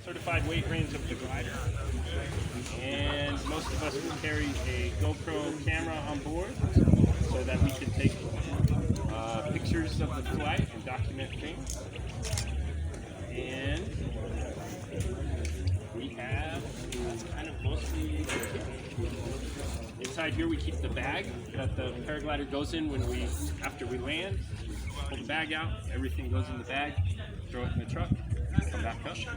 certified weight range of the glider. And most of us will carry a GoPro camera on board so that we can take pictures of the flight and document things. And we have kind of mostly inside here we keep the bag that the paraglider goes in after we land. Pull the bag out, everything goes in the bag, throw it in the truck, come back up. So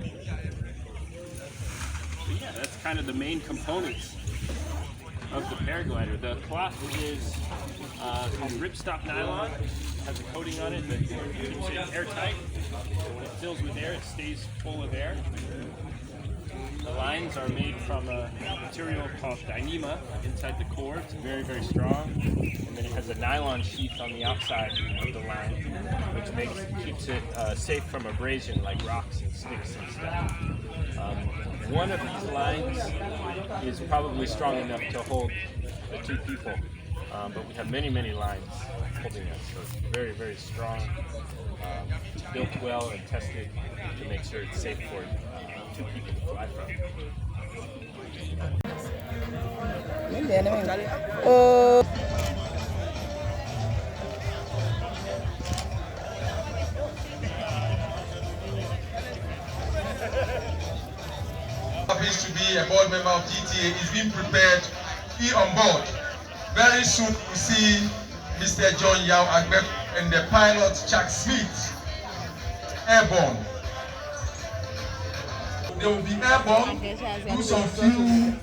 yeah, that's kind of the main components of the paraglider. The cloth is called ripstop nylon. It has a coating on it that keeps it airtight. So when it fills with air, it stays full of air. The lines are made from a material called Odweanoma inside the core. It's very, very strong. And then it has a nylon sheath on the outside of the line, which keeps it safe from abrasion like rocks and sticks and stuff. One of these lines is probably strong enough to hold the two people, but we have many, many lines holding us. So it's very, very strong, built well and tested to make sure it's safe for two people to fly from. Happens to be a board member of GTA is being prepared to be on board. Very soon we see Mr. John Yao Agbe and the pilot Chuck Smith airborne. They will be airborne, do some few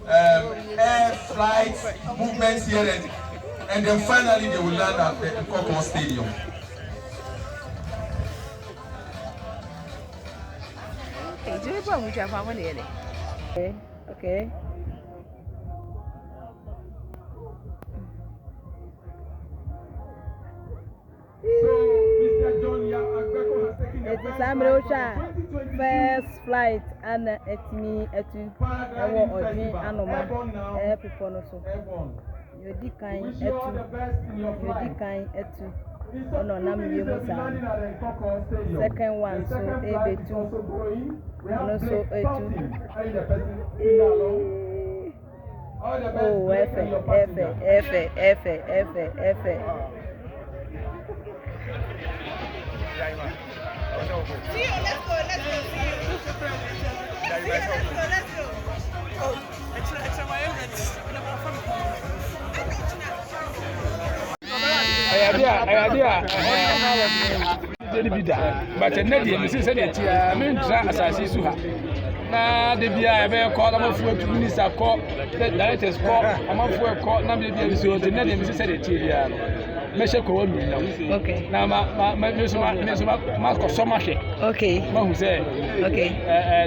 air flight movements here and then finally they will land at the Okraku Stadium. Okay. So, Mr. John Yao Agbe has taken the first flight and Atibie Odweanoma people no so. You di kind etu. No na me second one so ebe2 no so etu. Oh, F. See you, let's go. Oh, extra my emirates. But Nadia, Mrs. Senator, I mean, Assassin Suha. Now, the beer I ever called them for 2 minutes. I call the director's call. I'm up for a call. Now, the Nadia, Mrs. Senator. Okay. Now, my so much. Okay. Who say? Okay.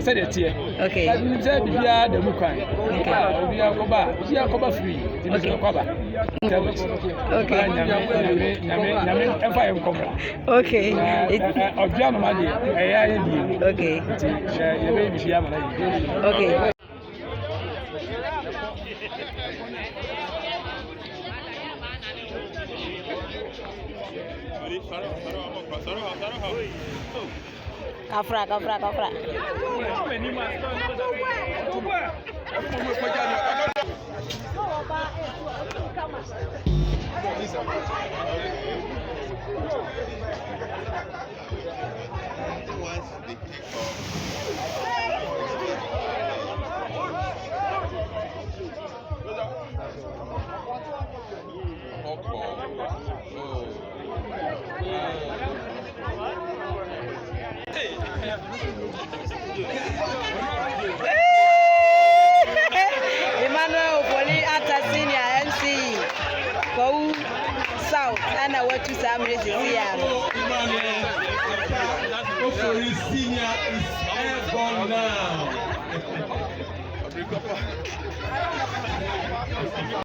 Said it here. Okay. You said we are the Mukai. We are cover free. Okay. Okay. Kafra. Emmanuel Poli Ata Senior MC Kwahu South and I went to some reason here. Hopefully senior is airborne now.